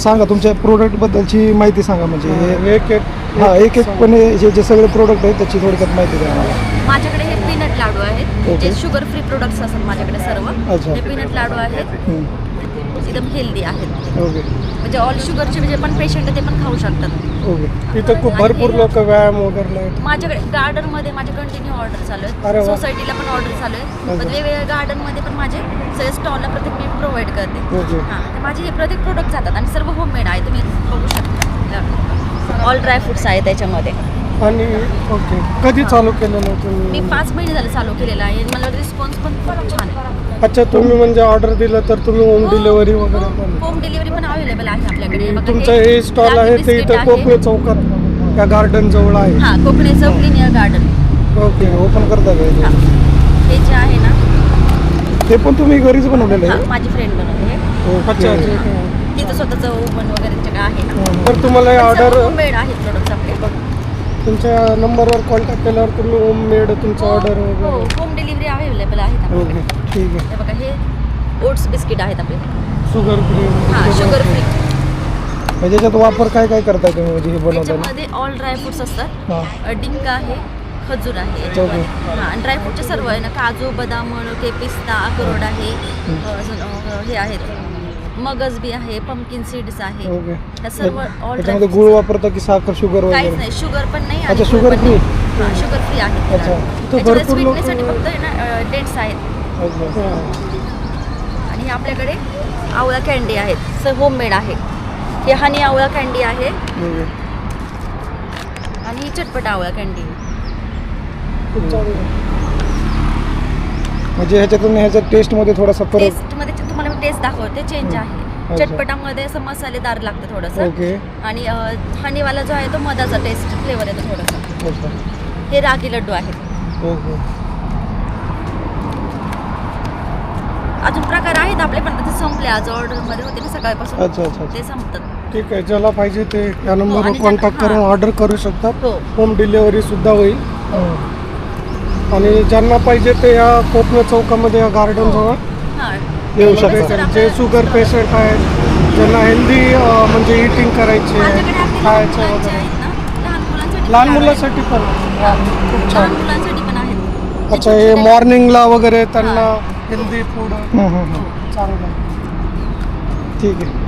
सांगा तुमच्या प्रोडक्ट बद्दलची माहिती सांगा. म्हणजे एक पण जे सगळे प्रोडक्ट आहेत त्याची थोडक्यात माहिती द्या मला. माझ्याकडे हे पीनट लाडू आहेत ओके. जे शुगर फ्री प्रोडक्ट्स असतात माझ्याकडे सर्व. अच्छा. हे पीनट लाडू आहेत एकदम हेल्दी आहेत. ओके म्हणजे ऑल शुगरचे जे पण पेशंट आहे ते पण खाऊ शकतात. ओके. इथं खूप भरपूर लोक व्यायाम वगैरे नाही. माझ्याकडे गार्डनमध्ये माझे कंटिन्यू ऑर्डर चालू अरे आहेत. वा. सोसायटीला पण ऑर्डर चालू आहे. पण वेगवेगळ्या गार्डनमध्ये पण माझे सगळे स्टॉलला प्रत्येक मी प्रोव्हाइड करते. ओके. हां तर माझे हे प्रत्येक प्रोडक्ट जातात आणि सर्व होममेड आहे. तुम्ही बघू शकता. ऑल ड्राय फ्रुट्स आहे त्याच्यामध्ये. आणि ओके कधी चालू केलेलं तुम्ही? मी 5 महिने झाले चालू केलेला आहे. मला रिस्पॉन्स पण खूप छान आहे. अच्छा तुम्ही म्हणजे ऑर्डर दिलं तर तुम्ही होम डिलिव्हरी वगैरे पण? होम डिलिव्हरी पण अवेलेबल आहे आपल्याकडे. बघा, तुमचं हे स्टॉल आहे ते इथं कोकणे चौकात या गार्डन जवळ आहे. हां कोकणे चौक लिनियर गार्डन. ओके. ओपन करता का हां हे जे आहे ना ते पण तुम्ही घरीच बनवलेलं हां आहे? माझी फ्रेंड बनवते. अच्छा ओके. अच्छा. तिथं स्वतःचं ओव्हन वगैरे त्याच्याकडे आहे ना. तर तुम्हाला हे ऑर्डर होममेड आहेत प्रोडक्ट्स आपले. तुमच्या नंबरवर कॉन्टॅक्ट केल्यावर तुम्ही होम मेड तुमचं ऑर्डर हो वगैरे? होम डिलिव्हरी अवेलेबल आहेत आपल्याकडे. ओके ठीक आहे. हे बघा हे ओट्स बिस्किट आहेत आपले. Sugar free? हां शुगर फ्री. म्हणजे त्याच्यात वापर काय काय करताय तुम्ही म्हणजे हे बनवताना? त्याच्यामध्ये ऑल ड्राय फ्रुट्स असतात. हां डिंक आहे, खजूर आहे याच्यामध्ये. हां आणि ड्रायफ्रूटचे सर्व आहे ना काजू, बदाम, मनुके, पिस्ता, अक्रोड आहे. अजून हे आहेत मगज बी आहे, पंपकिन सीड्स आहे. ओके. त्या सर्व ऑल त्याच्यामध्ये गुळ वापरता की साखर शुगर काहीच वगैरे? नाही. शुगर पण नाही अच्छा, गुळ शुगर पण फ्री? नाही. हां शुगर फ्री आहे. अच्छा. तर भरपूर लोक स्वीटनेससाठी फक्त आहे ना डेट्स आहेत. ओके. आणि हे आपल्याकडे आवळा कॅन्डी आहेत. होममेड आहे. हे हनी आवळा कॅन्डी आहे ओके. आणि ही चटपट आवळा कॅन्डी. खूप चांगलं. म्हणजे ह्याच्या टेस्टमध्ये थोडासा फरक? टेस्टमध्ये तुम्हाला मी टेस्ट दाखवते चेंज आहे. अच्छा. चटपटामध्ये असं मसालेदार लागतं थोडंसं. ओके. आणि हनीवाला जो आहे तो मधाचा टेस्ट फ्लेवर येतो थोडासा. अच्छा. हे रागी लड्डू आहेत. ओके. अजून प्रकार आहेत आपले पण ते संपले. आज ऑर्डरमध्ये होते ना सकाळपासून. अच्छा अच्छा अच्छा. ते संपतात. ठीक आहे. ज्याला पाहिजे ते या आणि नंबरवर ज्यांना- कॉन्टॅक्ट करून हां. ऑर्डर करू शकतात. हो होम डिलिव्हरी सुद्धा होईल. हं. आणि ज्यांना पाहिजे ते या कोकणे चौकामध्ये या गार्डन जवळ हां येऊ तर शकतात. आपलं- जे शुगर पेशंट आहेत ज्यांना हेल्दी म्हणजे इटिंग करायची माझ्याकडे आहे आपले खायचं लहान मुलांचे वगैरे. आहेत ना. लहान मुलांसाठी लहान पण मुलांसाठी पण खूप छान. लहान मुलांसाठी पण आहेत. अच्छा हे मॉर्निंगला वगैरे त्यांना हेल्दी फूड हं, हं, हं. चांगलं. ठीक आहे.